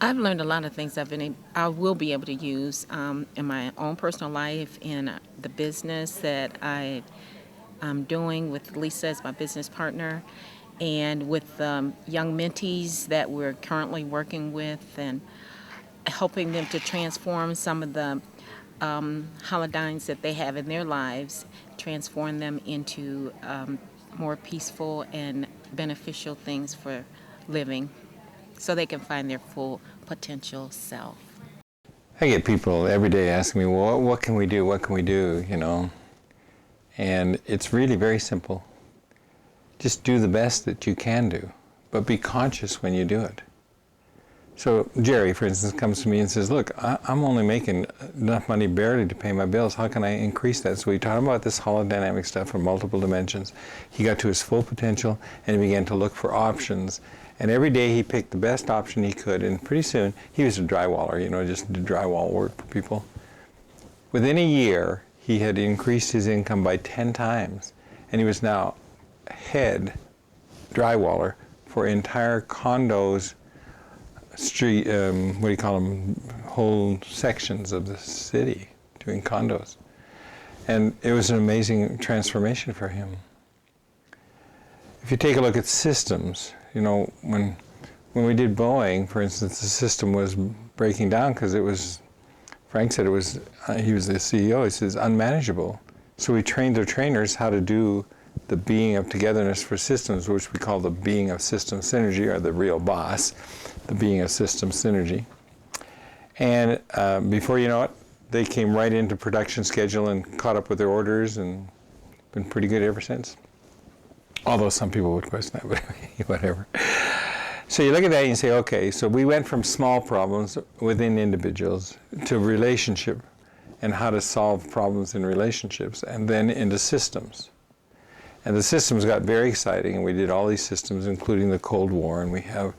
I've learned a lot of things I will be able to use in my own personal life, in the business that I'm doing with Lisa as my business partner, and with young mentees that we're currently working with, and helping them to transform some of the holodynamics that they have in their lives, transform them into more peaceful and beneficial things for living so they can find their full potential self. I get people every day asking me, well, what can we do? What can we do? You know, and it's really very simple. Just do the best that you can do, but be conscious when you do it. So Jerry, for instance, comes to me and says, look, I'm only making enough money barely to pay my bills. How can I increase that? So we talked about this holodynamic stuff from multiple dimensions. He got to his full potential and he began to look for options. And every day he picked the best option he could, and pretty soon he was a drywaller, you know, just did drywall work for people. Within a year, he had increased his income by 10 times, and he was now head drywaller for entire condos, street, what do you call them, whole sections of the city doing condos. And it was an amazing transformation for him. If you take a look at systems, you know, when we did Boeing, for instance, the system was breaking down because it was, Frank said it was, he was the CEO, he says, unmanageable. So we trained their trainers how to do the being of togetherness for systems, which we call the being of system synergy, or the real boss, the being of system synergy. And before you know it, they came right into production schedule and caught up with their orders and been pretty good ever since. Although some people would question that, but whatever. So you look at that and you say, okay, so we went from small problems within individuals to relationship and how to solve problems in relationships, and then into systems. And the systems got very exciting, and we did all these systems, including the Cold War, and we have,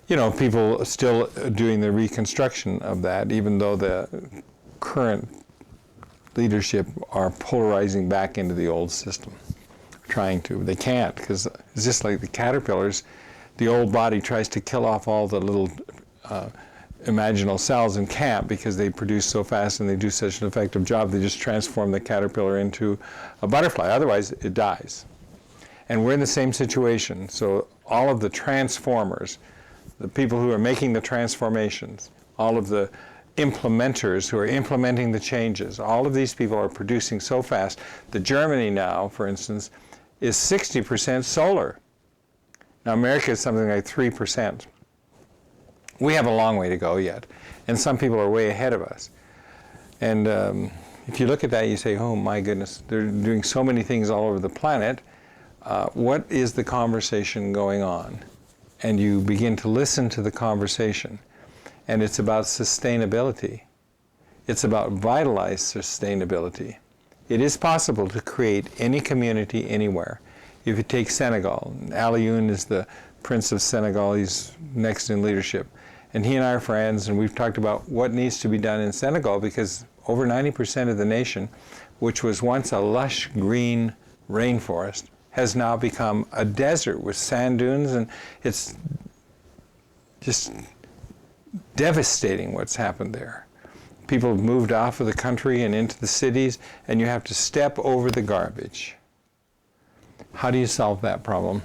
you know, people still doing the reconstruction of that, even though the current leadership are polarizing back into the old system. Trying to. They can't, because it's just like the caterpillars. The old body tries to kill off all the little imaginal cells and can't, because they produce so fast and they do such an effective job. They just transform the caterpillar into a butterfly. Otherwise, it dies. And we're in the same situation. So all of the transformers, the people who are making the transformations, all of the implementers who are implementing the changes, all of these people are producing so fast that Germany now, for instance, is 60% solar. Now America is something like 3%. We have a long way to go yet, and some people are way ahead of us. And if you look at that, you say, oh my goodness, they're doing so many things all over the planet. What is the conversation going on? And you begin to listen to the conversation, and it's about sustainability. It's about vitalized sustainability. It is possible to create any community anywhere. If you take Senegal, Alioune is the Prince of Senegal, he's next in leadership. And he and I are friends, and we've talked about what needs to be done in Senegal, because over 90% of the nation, which was once a lush green rainforest, has now become a desert with sand dunes, and it's just devastating what's happened there. People have moved off of the country and into the cities, and you have to step over the garbage. How do you solve that problem?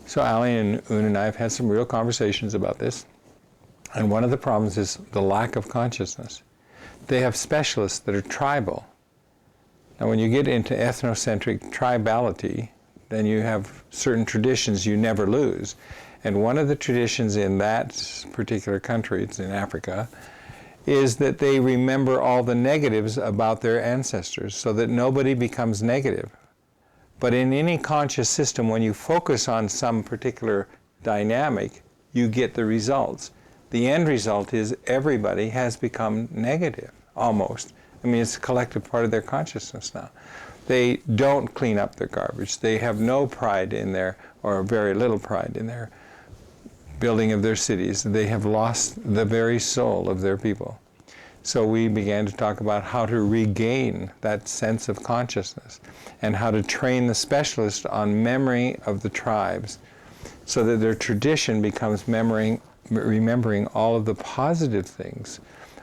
So Ali and Un and I have had some real conversations about this, and one of the problems is the lack of consciousness. They have specialists that are tribal. Now when you get into ethnocentric tribality, then you have certain traditions you never lose. And one of the traditions in that particular country, it's in Africa, is that they remember all the negatives about their ancestors so that nobody becomes negative. But in any conscious system, when you focus on some particular dynamic, you get the results. The end result is everybody has become negative, almost. I mean, it's a collective part of their consciousness now. They don't clean up their garbage. They have no pride in their, or very little pride in their building of their cities. They have lost the very soul of their people. So we began to talk about how to regain that sense of consciousness and how to train the specialist on memory of the tribes so that their tradition becomes remembering all of the positive things,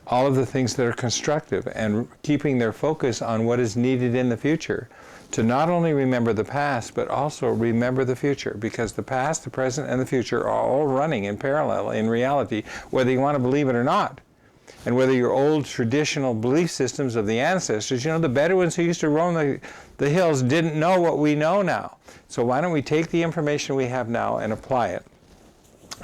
all of the things that are constructive, and keeping their focus on what is needed in the future, to not only remember the past, but also remember the future, because the past, the present, and the future are all running in parallel in reality, whether you want to believe it or not. And whether your old traditional belief systems of the ancestors, the Bedouins who used to roam the hills didn't know what we know now. So why don't we take the information we have now and apply it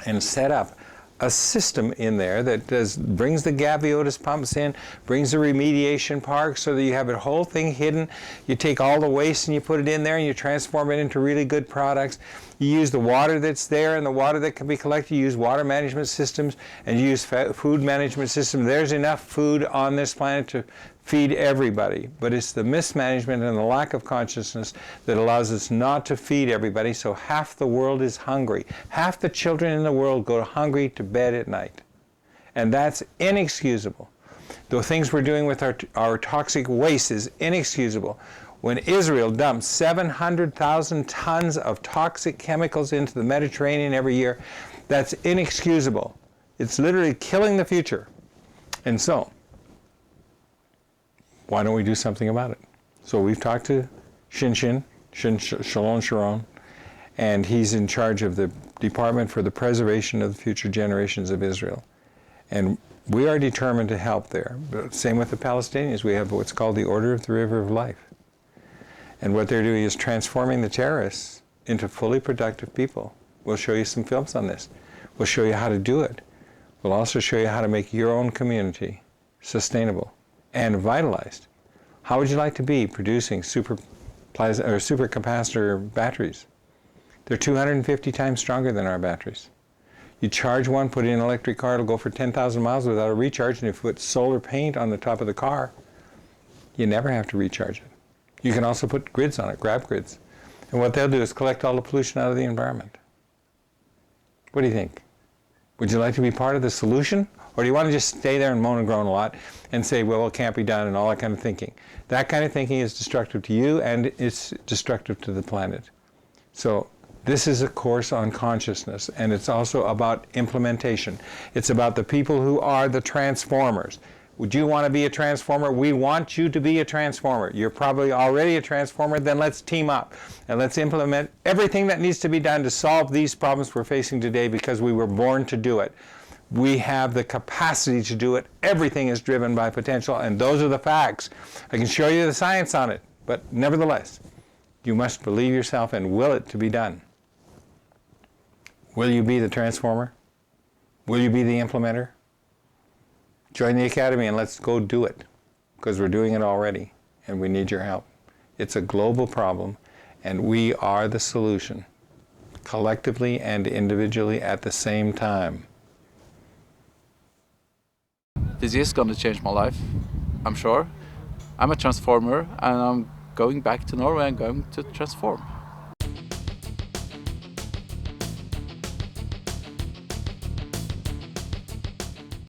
and set up a system in there that brings the Gaviotis pumps in, brings the remediation park so that you have the whole thing hidden. You take all the waste and you put it in there and you transform it into really good products. You use the water that's there and the water that can be collected. You use water management systems and you use food management systems. There's enough food on this planet to feed everybody, but it's the mismanagement and the lack of consciousness that allows us not to feed everybody, so half the world is hungry. Half the children in the world go hungry to bed at night, and that's inexcusable. The things we're doing with our toxic waste is inexcusable. When Israel dumps 700,000 tons of toxic chemicals into the Mediterranean every year, that's inexcusable. It's literally killing the future. And so, why don't we do something about it? So we've talked to Shalom Sharon, and he's in charge of the Department for the Preservation of the Future Generations of Israel. And we are determined to help there. But same with the Palestinians. We have what's called the Order of the River of Life. And what they're doing is transforming the terrorists into fully productive people. We'll show you some films on this. We'll show you how to do it. We'll also show you how to make your own community sustainable and vitalized. How would you like to be producing supercapacitor batteries? They're 250 times stronger than our batteries. You charge one, put it in an electric car, it'll go for 10,000 miles without a recharge, and if you put solar paint on the top of the car, you never have to recharge it. You can also put grids on it, grab grids. And what they'll do is collect all the pollution out of the environment. What do you think? Would you like to be part of the solution? Or do you want to just stay there and moan and groan a lot and say, well, it can't be done and all that kind of thinking? That kind of thinking is destructive to you and it's destructive to the planet. So this is a course on consciousness, and it's also about implementation. It's about the people who are the transformers. Would you want to be a transformer? We want you to be a transformer. You're probably already a transformer. Then let's team up and let's implement everything that needs to be done to solve these problems we're facing today, because we were born to do it. We have the capacity to do it. Everything is driven by potential, and those are the facts. I can show you the science on it, but nevertheless, you must believe yourself and will it to be done. Will you be the transformer? Will you be the implementer? Join the Academy and let's go do it, because we're doing it already and we need your help. It's a global problem and we are the solution, collectively and individually at the same time. This is going to change my life, I'm sure. I'm a transformer and I'm going back to Norway and going to transform.